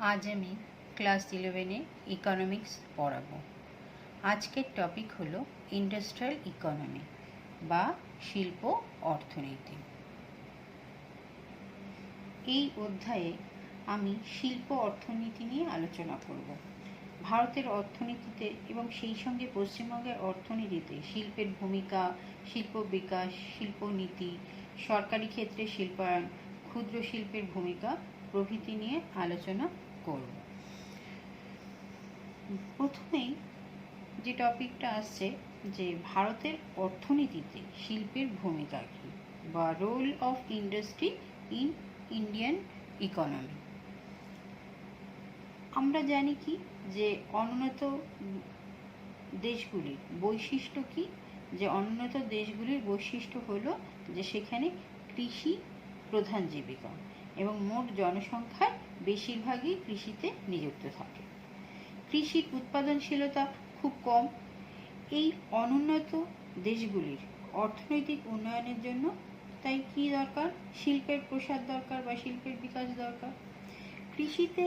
আজ আমি class 11-এ economics পড়াবো। আজকের টপিক হলো ইন্ডাস্ট্রিয়াল ইকোনমি বা শিল্প অর্থনীতি। এই অধ্যায়ে আমি শিল্প অর্থনীতি নিয়ে আলোচনা করব। ভারতের অর্থনীতিতে এবং সেই সঙ্গে পশ্চিমবঙ্গের অর্থনীতিতে শিল্পের ভূমিকা, শিল্প বিকাশ, শিল্পনীতি, সরকারি ক্ষেত্রে শিল্পায়ন, ক্ষুদ্র শিল্পের ভূমিকা প্রভৃতি নিয়ে আলোচনা করব। প্রথমেই যে টপিকটা আসছে যে ভারতের অর্থনীতিতে শিল্পের ভূমিকা কী বা role of industry in Indian economy. আমরা জানি কি যে অনুন্নত দেশগুলির বৈশিষ্ট্য কি, যে অনুন্নত দেশগুলির বৈশিষ্ট্য হলো যে সেখানে কৃষি প্রধান জীবিকা এবং মোট জনসংখ্যার বেশিরভাগই কৃষিতে নিযুক্ত থাকে। কৃষির উৎপাদনশীলতা খুব কম। এই অনুন্নত দেশগুলির অর্থনৈতিক উন্নয়নের জন্য তাই কি দরকার? শিল্পের প্রসার দরকার বা শিল্পের বিকাশ দরকার। কৃষিতে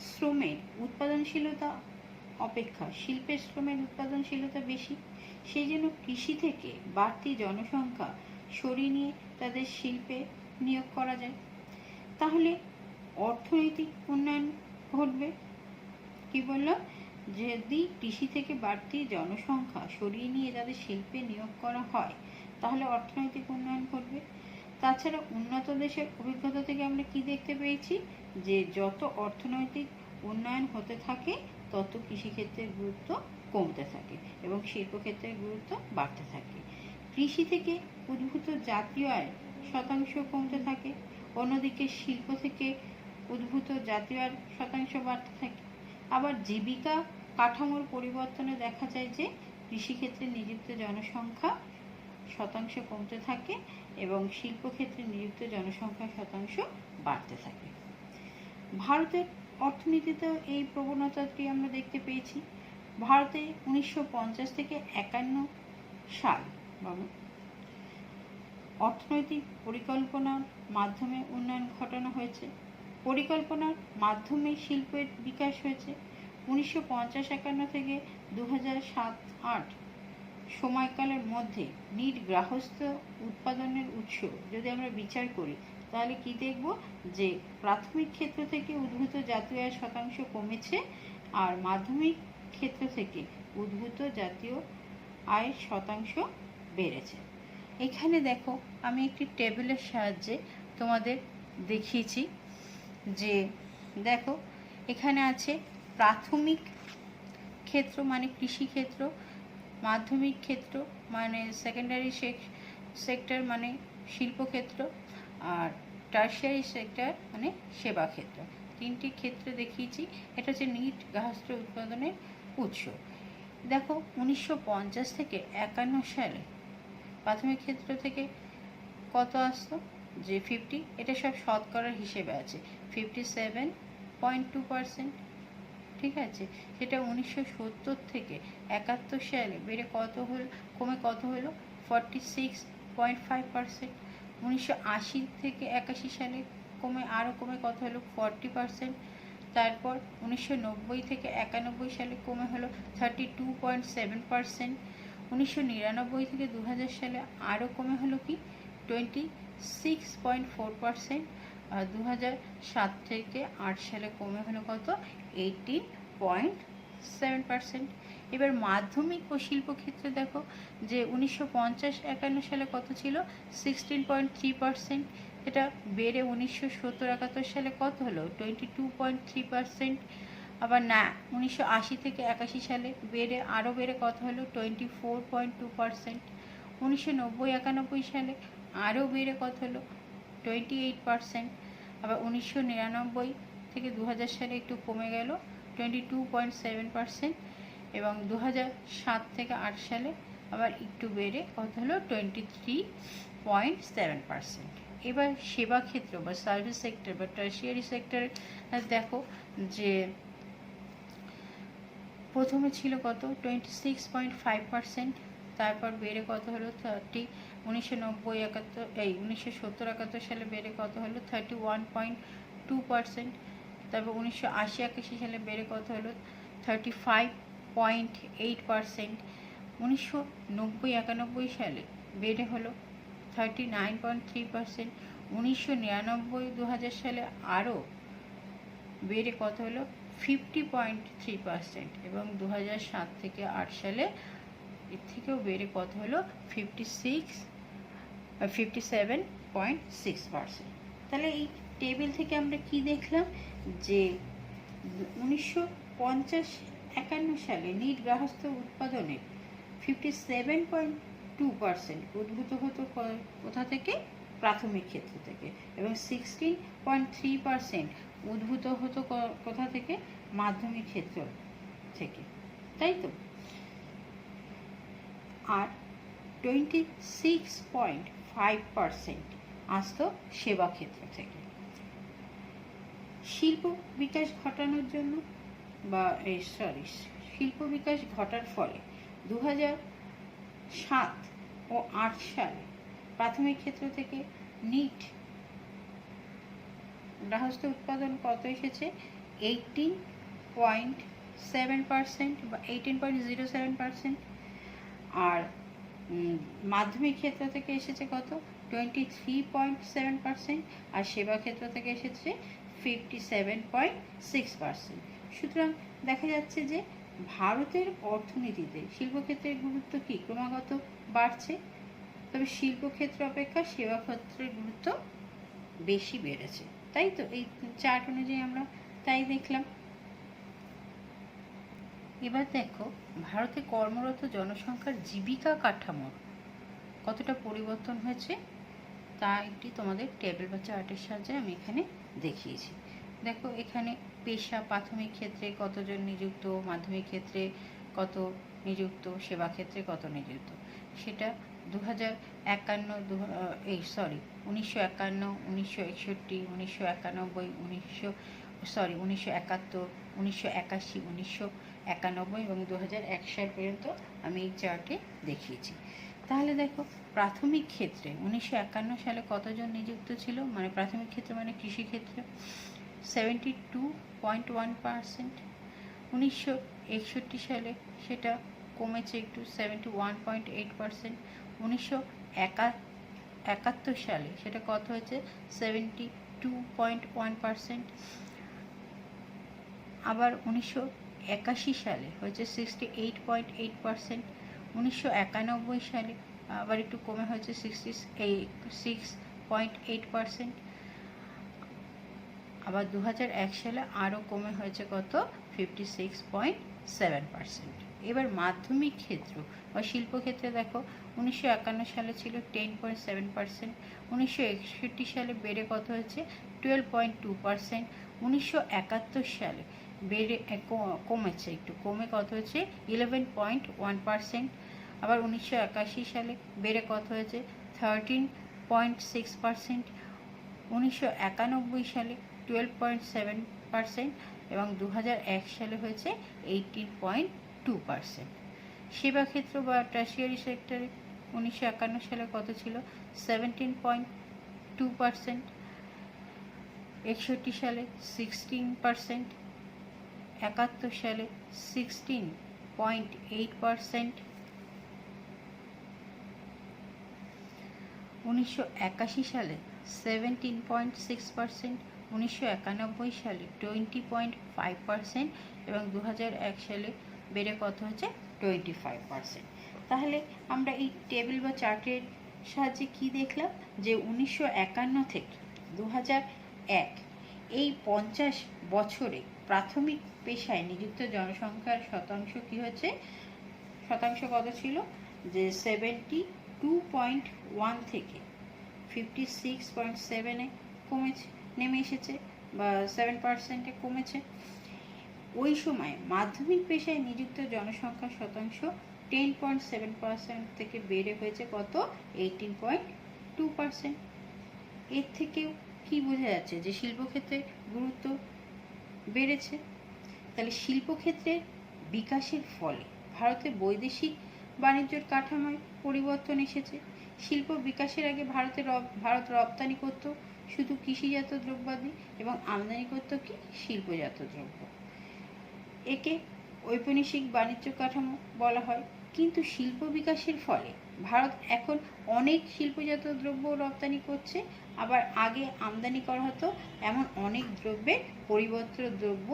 শ্রমের উৎপাদনশীলতা অপেক্ষা শিল্পের শ্রমের উৎপাদনশীলতা বেশি, সেই জন্য কৃষি থেকে বাড়তি জনসংখ্যা সরিয়ে নিয়ে তাদের শিল্পে নিয়োগ করা যায়। তাহলে অর্থনৈতিক উন্নয়ন ঘটবে। কি বললাম? যদি কৃষি থেকে বাড়তি জনসংখ্যা সরিয়ে নিয়ে তাদের শিল্পে নিয়োগ করা হয় তাহলে অর্থনৈতিক উন্নয়ন ঘটবে। তাছাড়া উন্নত দেশের অভিজ্ঞতা থেকে আমরা কি দেখতে পেয়েছি যে যত অর্থনৈতিক উন্নয়ন হতে থাকে তত কৃষিক্ষেত্রের গুরুত্ব কমতে থাকে এবং শিল্পক্ষেত্রের গুরুত্ব বাড়তে থাকে। কৃষি থেকে উদ্ভূত জাতীয় আয় শতাংশ কমতে থাকে, অন্যদিকে শিল্প থেকে উদ্ভূত জাতীয় আয় শতাংশ বাড়তে থাকে। আবার জীবিকা কাঠামোর পরিবর্তনে দেখা যায় যে কৃষিক্ষেত্রে নিযুক্ত জনসংখ্যা শতাংশ কমতে থাকে এবং শিল্পক্ষেত্রে নিযুক্ত জনসংখ্যা শতাংশ বাড়তে থাকে। ভারতের অর্থনীতিতে এই প্রবণতাটি আমরা দেখতে পেয়েছি। ভারতে 1950 থেকে 51 সাল অর্থনৈতিক পরিকল্পনার মাধ্যমে উন্নয়ন ঘটানো হয়েছে। পরিকল্পনার মাধ্যমে শিল্পের বিকাশ হয়েছে। 1950-51 থেকে 2007-8 সময়কালের মধ্যে নিট গৃহস্থ উৎপাদনের উৎস যদি আমরা বিচার করি তাহলে কি দেখব যে প্রাথমিক ক্ষেত্র থেকে উদ্ভূত জাতীয় আয় শতাংশ কমেছে আর মাধ্যমিক ক্ষেত্র থেকে উদ্ভূত জাতীয় আয়ের শতাংশ বেড়েছে। এখানে দেখো আমি একটি টেবিলের সাহায্যে তোমাদের দেখিয়েছি যে দেখো এখানে আছে প্রাথমিক ক্ষেত্র মানে কৃষিক্ষেত্র, মাধ্যমিক ক্ষেত্র মানে সেকেন্ডারি সেক্টর মানে শিল্পক্ষেত্র, আর টার্সিয়ারি সেক্টর মানে সেবা ক্ষেত্র। তিনটি ক্ষেত্রে দেখিয়েছি। এটা হচ্ছে নিট গৃহস্থ উৎপাদনের উৎস। দেখো 1950 থেকে 51 সালে প্রাথমিক ক্ষেত্র থেকে কত আসতো যে 50, এটা সব শতকরার হিসেবে আছে, 57.2%। ঠিক আছে, সেটা 1970 থেকে 71 সালে বেড়ে কত হলো, কমে কত হলো 46.5%। 1980 থেকে 81 সালে কমে কত হলো 40%। তারপর 1990 থেকে 91 সালে কমে হলো 32.7%। 1999 থেকে 2000 সালে আরও কমে হলো কি 26.4%। আর 2007 থেকে 8 সালে কমে হলো কত 18.7%। এবার মাধ্যমিক ও শিল্পক্ষেত্রে দেখো যে 1950-51 সালে কত ছিল 16.3%, এটা বেড়ে 1970-71 সালে কত হলো 22.3%। আবার না 1980 থেকে 81 সালে বেড়ে কত হলো 24.2%। 1990-91 সালে আরও বেড়ে কত হলো 28%। আবার 1999 থেকে 2000 সালে একটু কমে গেল 22.7%। এবং 2007 থেকে 8 সালে আবার একটু বেড়ে কত হলো 23.7%। এবার সেবা ক্ষেত্র বা সার্ভিস সেক্টর বা টার্সিয়ারি সেক্টরে দেখো যে প্রথমে ছিল কত 26.5%, তারপর বেড়ে কত হলো 1970-71 সালে বেড়ে কত হলো 31.2%। তবে 1980-81 সালে বেড়ে কত হলো 35.8%। 1990-91 সালে বেড়ে হলো 39.3%। 1999-2000 সালে আরও বেড়ে কত হলো 50.3%। এবং 2007 থেকে 8 সালে এর থেকেও বেড়ে কত হলো 57.6%। তাহলে এই টেবিল থেকে আমরা কি দেখলাম যে 1950-51 সালে নিট গার্হস্থ্য উৎপাদনের 57.2% উদ্ভূত হতো কোথা থেকে? প্রাথমিক ক্ষেত্র থেকে। এবং 16.3% উদ্ভূত হতো কোথা থেকে? মাধ্যমিক ক্ষেত্র থেকে, তাই তো। আর 26.5% আসতো সেবা ক্ষেত্র থেকে। শিল্প বিকাশ ঘটানোর জন্য শিল্প বিকাশ ঘটার ফলে 2007 ও 8 সালে প্রাথমিক ক্ষেত্র থেকে নিট গার্হস্থ্য উৎপাদন কত এসেছে? 18.7% বা 18.07%। আর মাধ্যমিক ক্ষেত্র থেকে এসেছে কত? 23.7%। আর সেবা ক্ষেত্র থেকে এসেছে 57.6%। সুতরাং দেখা যাচ্ছে যে ভারতের অর্থনীতিতে শিল্পক্ষেত্রের গুরুত্ব কি ক্রমাগত বাড়ছে, তবে শিল্পক্ষেত্র অপেক্ষা সেবা ক্ষেত্রের গুরুত্ব বেশি বেড়েছে, তাই তো। এই চার্ট অনুযায়ী আমরা তাই দেখলাম। এবার দেখো ভারতে কর্মরত জনসংখ্যার জীবিকা কাঠামোর কতটা পরিবর্তন হয়েছে তা একটি তোমাদের টেবিল বা চার্টের সাহায্যে আমি এখানে দেখিয়েছি। দেখো এখানে পেশা প্রাথমিক ক্ষেত্রে কতজন নিযুক্ত, মাধ্যমিক ক্ষেত্রে কত নিযুক্ত, সেবা ক্ষেত্রে কত নিযুক্ত, সেটা 1951, 1951, 1961, 1991, 1971, 1981, 1991 এবং 2001 সাল পর্যন্ত আমি এই চার্টে দেখিয়েছি। তাহলে দেখো প্রাথমিক ক্ষেত্রে 1951 সালে কতজন নিযুক্ত ছিল, মানে প্রাথমিক ক্ষেত্রে মানে কৃষিক্ষেত্রে 72.1%। 1961 সালে সেটা কমেছে একটু 71.8%। 1971 সালে সেটা কত হয়েছে 72.1%। আবার 1981 সালে হয়েছে 68.8%। 1991 সালে আবার একটু কমে হয়েছে 66.8%। আবার 2001 সালে আরও কমে হয়েছে কত 56.7%। এবার মাধ্যমিক ক্ষেত্র বা শিল্পক্ষেত্রে দেখো 1951 সালে ছিল 10.7%। 1961 সালে বেড়ে কত হয়েছে 12.2%। 1971 সালে বেড়ে কমেছে একটু, কমে কত হয়েছে 11.1%। আবার 1981 সালে বেড়ে কত হয়েছে 13.6%। 1991 সালে 12.7% এবং 2001 সালে হয়েছে 18.2%। সেবা ক্ষেত্র বা টার্সিয়ারি সেক্টরে 1951 সালে কত ছিল 17.2%। 61 সালে 16%। 71 সালে 16.8%। 1981 সালে 17.6%। 1991 সালে 20.5% এবং 2001 সালে বেড়ে কত হচ্ছে 25%। তাহলে আমরা এই টেবিল বা চার্টের সাহায্যে কি দেখলাম যে 1951 থেকে 2001 এই 50 বছরে প্রাথমিক পেশায় নিযুক্ত জনসংখ্যার শতাংশ কি হয়েছে, শতাংশ কত ছিল যে 72.1 থেকে 56.7-এ কমেছে, নেমে এসেছে বা 7%-এ কমেছে। ওই সময় মাধ্যমিক পেশায় নিযুক্ত জনসংখ্যার শতাংশ 10.7% থেকে বেড়ে হয়েছে কত 18.2%। এর থেকেও কি বোঝা যাচ্ছে যে শিল্পক্ষেত্রে গুরুত্ব বেড়েছে। তাহলে শিল্পক্ষেত্রের বিকাশের ফলে ভারতে বৈদেশিক বাণিজ্যের কাঠামোয় পরিবর্তন এসেছে। শিল্প বিকাশের আগে ভারত রপ্তানি করত শুধু কৃষিজাত দ্রব্যাদি এবং আমদানি করত কি শিল্পজাত দ্রব্য। একে ঔপনিবেশিক বাণিজ্য কাঠামো বলা হয়। কিন্তু শিল্প বিকাশের ফলে ভারত এখন অনেক শিল্পজাত দ্রব্য রপ্তানি করছে, আবার আগে আমদানি করা হতো এমন অনেক দ্রব্যের পরিবর্তিত দ্রব্য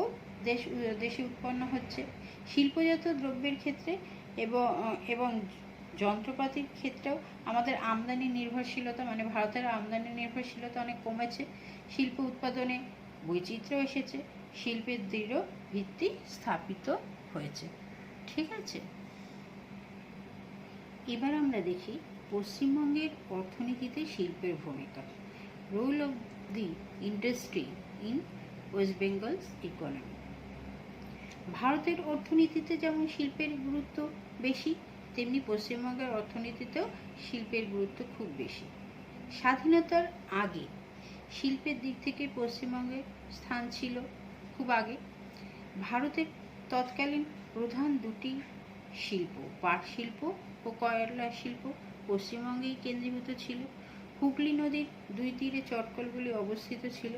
দেশে উৎপন্ন হচ্ছে। শিল্পজাত দ্রব্যের ক্ষেত্রে এবং যন্ত্রপাতির ক্ষেত্রেও আমাদের আমদানি নির্ভরশীলতা মানে ভারতের আমদানি নির্ভরশীলতা অনেক কমেছে। শিল্প উৎপাদনে বৈচিত্র্য এসেছে, শিল্পের দৃঢ় ভিত্তি স্থাপিত হয়েছে। ঠিক আছে, এবার আমরা দেখি পশ্চিমবঙ্গের অর্থনীতিতে শিল্পের ভূমিকা। Role of the industry in West Bengal's economy. ভারতের অর্থনীতিতে যেমন শিল্পের গুরুত্ব বেশি, তেমনি পশ্চিমবঙ্গের অর্থনীতিতেও শিল্পের গুরুত্ব খুব বেশি। স্বাধীনতার আগে শিল্পের দিক থেকে পশ্চিমবঙ্গের স্থান ছিল খুব আগে। ভারতের তৎকালীন প্রধান দুটি শিল্প, পাট শিল্প ও কয়লা শিল্প পশ্চিমবঙ্গেই কেন্দ্রীভূত ছিল। হুগলি নদীর দুই তীরে চটকলগুলি অবস্থিত ছিল।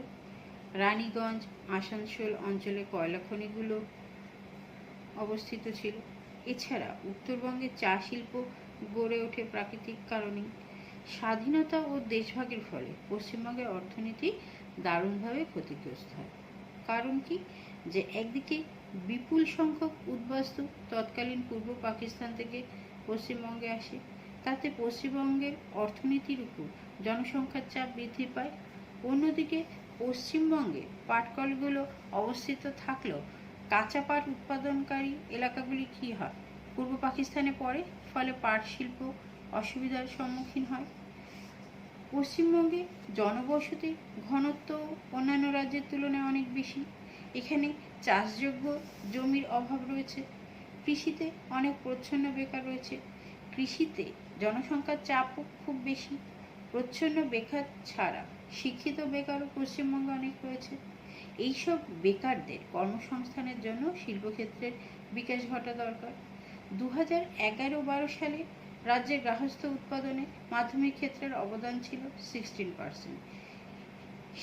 রানীগঞ্জ, আসানসোল অঞ্চলে কয়লা খনিগুলো অবস্থিত ছিল। এছাড়া উত্তরবঙ্গে চা শিল্প গড়ে ওঠে প্রাকৃতিক কারণে। স্বাধীনতা ও দেশভাগের ফলে পশ্চিমবঙ্গের অর্থনীতি দারুণভাবে ক্ষতিগ্রস্ত হয়। কারণ কি, যে একদিকে বিপুল সংখ্যক উদ্বাস্তু তৎকালীন পূর্ব পাকিস্তান থেকে পশ্চিমবঙ্গে আসে, তাতে পশ্চিমবঙ্গের অর্থনীতির উপর জনসংখ্যার চাপ বৃদ্ধি পায়। অন্যদিকে পশ্চিমবঙ্গে পাটকলগুলো অবস্থিত থাকলেও কাঁচা পাট উৎপাদনকারী এলাকাগুলি কী হয়, পূর্ব পাকিস্তানে পড়ে, ফলে পাট শিল্প অসুবিধার সম্মুখীন হয়। পশ্চিমবঙ্গে জনবসতির ঘনত্ব অন্যান্য রাজ্যের তুলনায় অনেক বেশি। এখানে চাষযোগ্য জমির অভাব রয়েছে। কৃষিতে অনেক প্রচ্ছন্ন বেকার রয়েছে। কৃষিতে জনসংখ্যার চাপও খুব বেশি। প্রচ্ছন্ন বেকার ছাড়া শিক্ষিত বেকারও পশ্চিমবঙ্গে অনেক রয়েছে। এইসব বেকারদের কর্মসংস্থানের জন্য শিল্পক্ষেত্রের বিকাশ ঘটা দরকার। 2011-12 সালে রাজ্যের গার্হস্থ্য উৎপাদনে মাধ্যমিক ক্ষেত্রের অবদান ছিল 16%।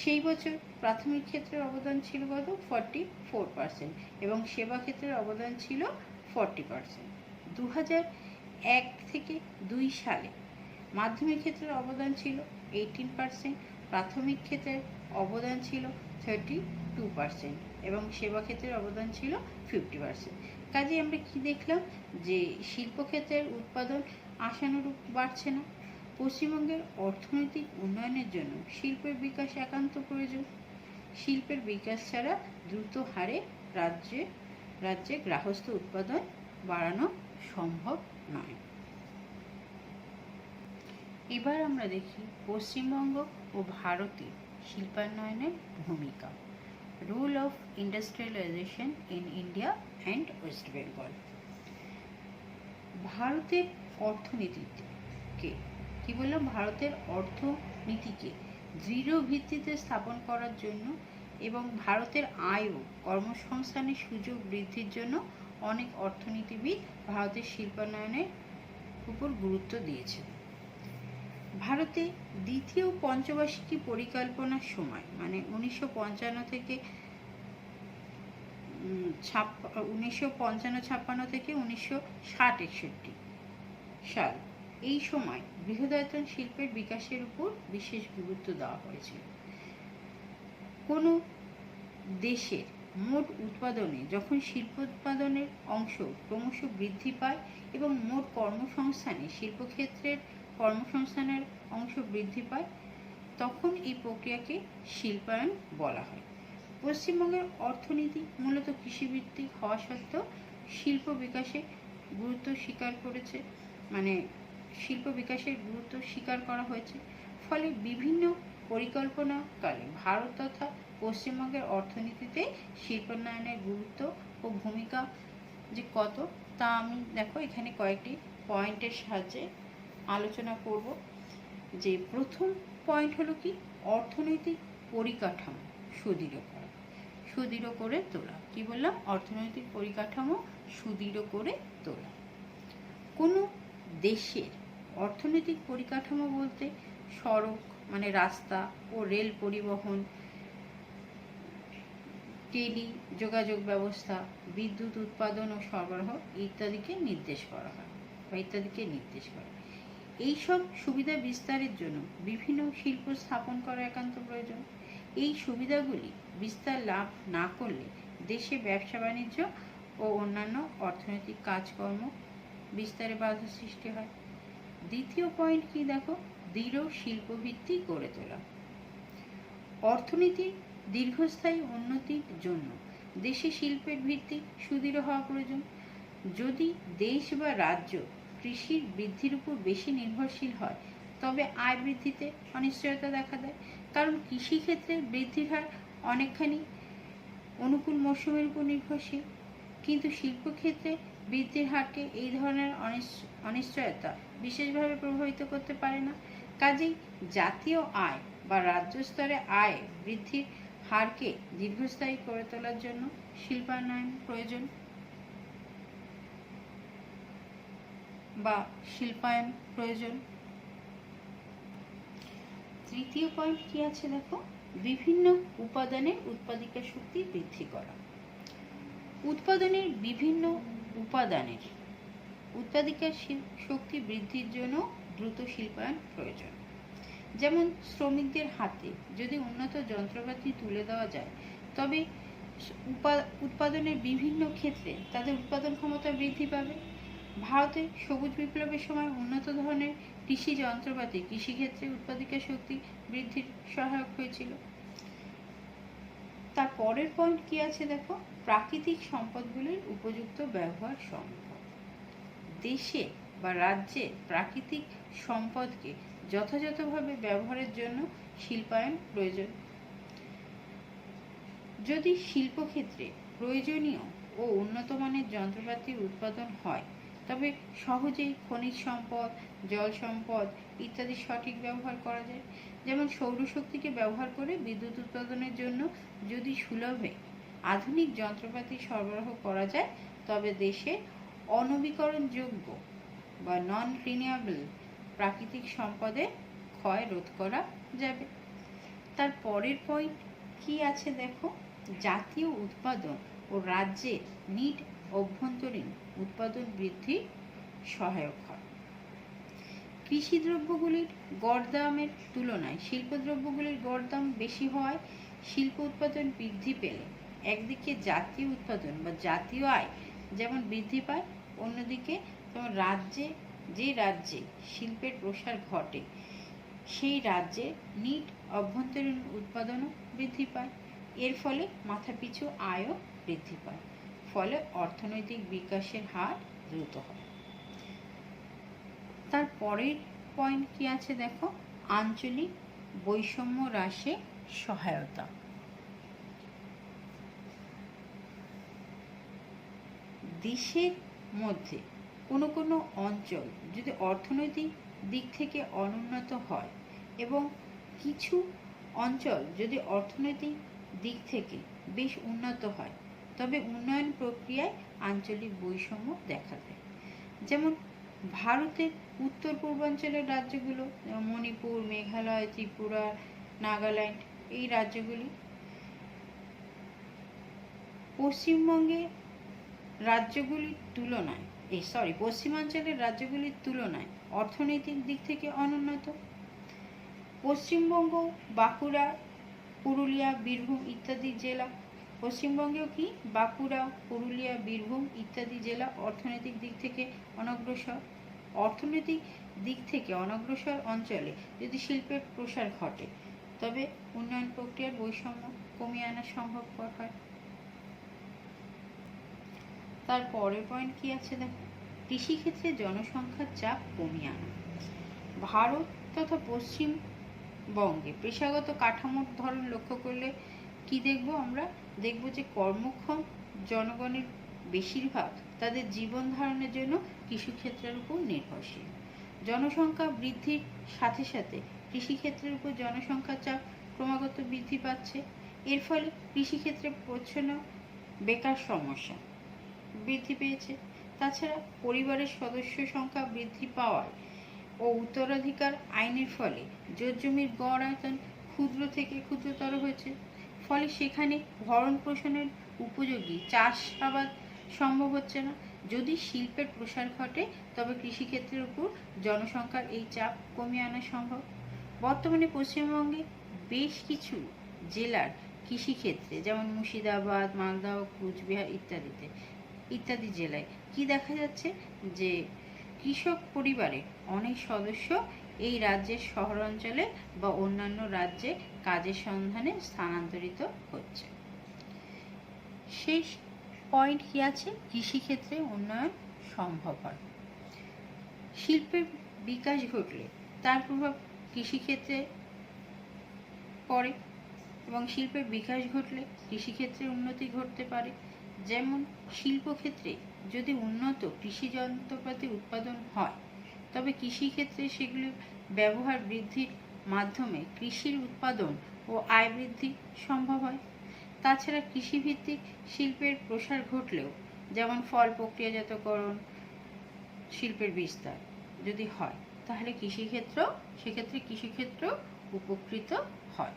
সেই বছর প্রাথমিক ক্ষেত্রের অবদান ছিল কত, 44%, এবং সেবা ক্ষেত্রের অবদান ছিল 40%। 2001 থেকে 2 সালে মাধ্যমিক ক্ষেত্রের অবদান ছিল 18%, প্রাথমিক ক্ষেত্রের অবদান ছিল 32%, এবং সেবা ক্ষেত্রের অবদান ছিল 50%। কাজে আমরা কি দেখলাম, যে শিল্পক্ষেত্রের উৎপাদন আশানুরূপ বাড়ছে না। পশ্চিমবঙ্গের অর্থনৈতিক উন্নয়নের জন্য শিল্পের বিকাশ একান্ত প্রয়োজন। শিল্পের বিকাশ ছাড়া দ্রুত হারে রাজ্যে গার্হস্থ্য উৎপাদন বাড়ানো সম্ভব নয়। এবার আমরা দেখি পশ্চিমবঙ্গ ও ভারতের শিল্পায়নের ভূমিকা। Role of industrialisation in India and West Bengal. ভারতের অর্থনীতিকে কি বললাম, ভারতের অর্থনীতিকে দৃঢ় ভিত্তিতে স্থাপন করার জন্য এবং ভারতের আয় ও কর্মসংস্থানের সুযোগ বৃদ্ধির জন্য অনেক অর্থনীতিবিদ ভারতের শিল্পায়নের উপর গুরুত্ব দিয়েছেন। ভারতে দ্বিতীয় পঞ্চবার্ষিকী পরিকল্পনার সময় মানে 1955 থেকে 1956 থেকে 1960-61 সাল, এই সময় বৃহদায়তন শিল্পের বিকাশের উপর বিশেষ গুরুত্ব দেওয়া হয়েছিল। কোনো দেশের মোট উৎপাদনে যখন শিল্প উৎপাদনের অংশ ক্রমশ বৃদ্ধি পায় এবং মোট কর্মসংস্থানে শিল্পক্ষেত্রের কর্মসংস্থানের অংশ বৃদ্ধি পায়, তখন এই প্রক্রিয়াকে শিল্পায়ন বলা হয়। পশ্চিমবঙ্গের অর্থনীতি মূলত কৃষিভিত্তিক হওয়া সত্ত্বেও শিল্প বিকাশে গুরুত্ব স্বীকার করেছে, মানে শিল্প বিকাশের গুরুত্ব স্বীকার করা হয়েছে। ফলে বিভিন্ন পরিকল্পনাকালে ভারত তথা পশ্চিমবঙ্গের অর্থনীতিতে শিল্পায়নের গুরুত্ব ও ভূমিকা যে কত, তা আমি দেখো এখানে কয়েকটি পয়েন্টের সাহায্যে আলোচনা করব। যে প্রথম পয়েন্ট হলো কি, অর্থনৈতিক পরিকাঠামো সুদৃঢ় করে তোলা। কি বললাম, অর্থনৈতিক পরিকাঠামো সুদৃঢ় করে তোলা। কোনো দেশের অর্থনৈতিক পরিকাঠামো বলতে সড়ক, মানে রাস্তা ও রেল পরিবহন, টেলি যোগাযোগ ব্যবস্থা, বিদ্যুৎ উৎপাদন ও সরবরাহ ইত্যাদিকে নির্দেশ করা হয় বা ইত্যাদিকে নির্দেশ করে। এইসব সুবিধা বিস্তারের জন্য বিভিন্ন শিল্প স্থাপন করা একান্ত প্রয়োজন। এই সুবিধাগুলি বিস্তার লাভ না করলে দেশে ব্যবসা বাণিজ্য ও অন্যান্য অর্থনৈতিক কাজকর্ম বিস্তারে বাধা সৃষ্টি হয়। দ্বিতীয় পয়েন্ট কি দেখো, দৃঢ় শিল্পভিত্তি গড়ে তোলা। অর্থনীতির দীর্ঘস্থায়ী উন্নতির জন্য দেশে শিল্পের ভিত্তি সুদৃঢ় হওয়া প্রয়োজন। যদি দেশ বা রাজ্য কৃষির বৃদ্ধির উপর বেশি নির্ভরশীল হয় তবে আয় বৃদ্ধিতে অনিশ্চয়তা দেখা দেয়, কারণ কৃষিক্ষেত্রে বৃদ্ধির হার অনেকখানি অনুকূল মৌসুমের উপর নির্ভরশীল, কিন্তু শিল্পক্ষেত্রে বৃদ্ধির হারকে এই ধরনের অনিশ্চয়তা বিশেষভাবে প্রভাবিত করতে পারে না। কাজেই জাতীয় আয় বা রাজ্য স্তরে আয় বৃদ্ধির হারকে দীর্ঘস্থায়ী করে তোলার জন্য শিল্পায়ন প্রয়োজন বা শিল্পায়ন প্রয়োজন। তৃতীয় পয়েন্ট কি আছে দেখো, বিভিন্ন উপাদানের উৎপাদিকা শক্তি বৃদ্ধি করা। উৎপাদনের বিভিন্ন উপাদানের উৎপাদিকা শক্তি বৃদ্ধির জন্য দ্রুত শিল্পায়ন প্রয়োজন। যেমন শ্রমিকদের হাতে যদি উন্নত যন্ত্রপাতি তুলে দেওয়া যায় তবে উৎপাদনের বিভিন্ন ক্ষেত্রে তাদের উৎপাদন ক্ষমতা বৃদ্ধি পাবে। ভারতে সবুজ বিপ্লবের সময় উন্নত ধরনের কৃষি যন্ত্রপাতি কৃষিক্ষেত্রে উৎপাদিকা শক্তি বৃদ্ধির সহায়ক হয়েছিল। তার পরের পয়েন্ট কি আছে দেখো, প্রাকৃতিক সম্পদগুলির উপযুক্ত ব্যবহার সম্ভব। দেশে বা রাজ্যে প্রাকৃতিক সম্পদকে যথাযথভাবে ব্যবহারের জন্য শিল্পায়ন প্রয়োজন। যদি শিল্পক্ষেত্রে প্রয়োজনীয় ও উন্নত মানের যন্ত্রপাতির উৎপাদন হয় তবে সহজেই খনিজ সম্পদ, জল সম্পদ ইত্যাদির সঠিক ব্যবহার করা যায়। যেমন সৌরশক্তিকে ব্যবহার করে বিদ্যুৎ উৎপাদনের জন্য যদি সুলভে আধুনিক যন্ত্রপাতি সরবরাহ করা যায় তবে দেশে অনবীকরণযোগ্য বা নন রিনিউয়েবল প্রাকৃতিক সম্পদের ক্ষয় রোধ করা যাবে। তার পরের পয়েন্ট কি আছে দেখো, জাতীয় উৎপাদন ও রাজ্যের নিট অভ্যন্তরীণ উৎপাদন বৃদ্ধি সহায়ক হয়। কৃষি দ্রব্যগুলির গড় দামের তুলনায় শিল্প দ্রব্যগুলির গড় দাম বেশি হওয়ায় শিল্প উৎপাদন বৃদ্ধি পেলে একদিকে জাতীয় উৎপাদন বা জাতীয় আয় যেমন বৃদ্ধি পায়, অন্যদিকে যেমন যে রাজ্যে শিল্পের প্রসার ঘটে সেই রাজ্যে নিট অভ্যন্তরীণ উৎপাদনও বৃদ্ধি পায়। এর ফলে মাথাপিছু আয়ও বৃদ্ধি পায়, ফলে অর্থনৈতিক বিকাশের হার দ্রুত হয়। তার পরের পয়েন্ট কি আছে দেখো, আঞ্চলিক বৈষম্য হ্রাসে সহায়তা। দেশের মধ্যে কোনো অঞ্চল যদি অর্থনৈতিক দিক থেকে অনুন্নত হয় এবং কিছু অঞ্চল যদি অর্থনৈতিক দিক থেকে বেশ উন্নত হয় তবে উন্নয়ন প্রক্রিয়ায় আঞ্চলিক বৈষম্য দেখা দেয়। যেমন ভারতের উত্তর পূর্বাঞ্চলের রাজ্যগুলো যেমন মণিপুর, মেঘালয়, ত্রিপুরা, নাগাল্যান্ড এই রাজ্যগুলি পশ্চিমবঙ্গের পশ্চিমাঞ্চলের রাজ্যগুলির তুলনায় অর্থনৈতিক দিক থেকে অনুন্নত। পশ্চিমবঙ্গ, বাঁকুড়া, পুরুলিয়া, বীরভূম ইত্যাদি জেলা পশ্চিমবঙ্গেও কি বাঁকুড়া, পুরুলিয়া, বীরভূম ইত্যাদি জেলা অর্থনৈতিক দিক থেকে অনগ্রসর। অর্থনৈতিক দিক থেকে অনগ্রসর অঞ্চলে যদি শিল্পের প্রসার ঘটে তবে উন্নয়ন প্রক্রিয়ার বৈষম্য কমিয়ে আনা সম্ভবপর হয়। তার পরের পয়েন্ট কি আছে দেখো, কৃষিক্ষেত্রে জনসংখ্যার চাপ কমিয়ে আনা। ভারত তথা পশ্চিমবঙ্গে পেশাগত কাঠামোর ধরন লক্ষ্য করলে কি দেখবো আমরা? দেখব যে কর্মক্ষম জনগণের বেশিরভাগ তাদের জীবন ধারণের জন্য কৃষিক্ষেত্রের উপর নির্ভরশীল। জনসংখ্যা বৃদ্ধির সাথে সাথে কৃষিক্ষেত্রের উপর জনসংখ্যার চাপ ক্রমাগত বৃদ্ধি পাচ্ছে। এর ফলে কৃষিক্ষেত্রে প্রচ্ছন্ন বেকার সমস্যা বৃদ্ধি পেয়েছে। তাছাড়া পরিবারের সদস্য সংখ্যা বৃদ্ধি পাওয়ায় ও উত্তরাধিকার আইনের ফলে জোতজমির গড় আয়তন ক্ষুদ্র থেকে ক্ষুদ্রতর হয়েছে। ফলে সেখানে ভরণ পোষণের উপযোগী চাষাবাদ সম্ভব হচ্ছে না। যদি শিল্পের প্রসার ঘটে তবে কৃষিক্ষেত্রের উপর জনসংখ্যার এই চাপ কমিয়ে আনা সম্ভব। বর্তমানে পশ্চিমবঙ্গে বেশ কিছু জেলার কৃষিক্ষেত্রে, যেমন মুর্শিদাবাদ, মালদহ, কুচবিহার ইত্যাদি জেলায় কি দেখা যাচ্ছে, যে কৃষক পরিবারের অনেক সদস্য এই রাজ্যের শহরাঞ্চলে বা অন্যান্য রাজ্যে কাজের সন্ধানে স্থানান্তরিত হচ্ছে। সেই পয়েন্ট কি আছে, কৃষিক্ষেত্রে উন্নয়ন সম্ভব হয়। শিল্পের বিকাশ ঘটলে তার প্রভাব কৃষিক্ষেত্রে পড়ে, এবং শিল্পের বিকাশ ঘটলে কৃষিক্ষেত্রে উন্নতি ঘটতে পারে। যেমন শিল্পক্ষেত্রে যদি উন্নত কৃষি যন্ত্রপাতি উৎপাদন হয়, তবে কৃষিক্ষেত্রে সেগুলির ব্যবহার বৃদ্ধির মাধ্যমে কৃষির উৎপাদন ও আয় বৃদ্ধি সম্ভব হয়। তাছাড়া কৃষিভিত্তিক শিল্পের প্রসার ঘটলেও, যেমন ফল প্রক্রিয়াজাতকরণ শিল্পের বিস্তার যদি হয়, তাহলে কৃষিক্ষেত্র উপকৃত হয়।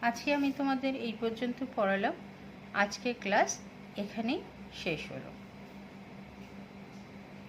আজকে আমি তোমাদের এই পর্যন্ত পড়ালাম। আজকের ক্লাস এখানেই শেষ হলো।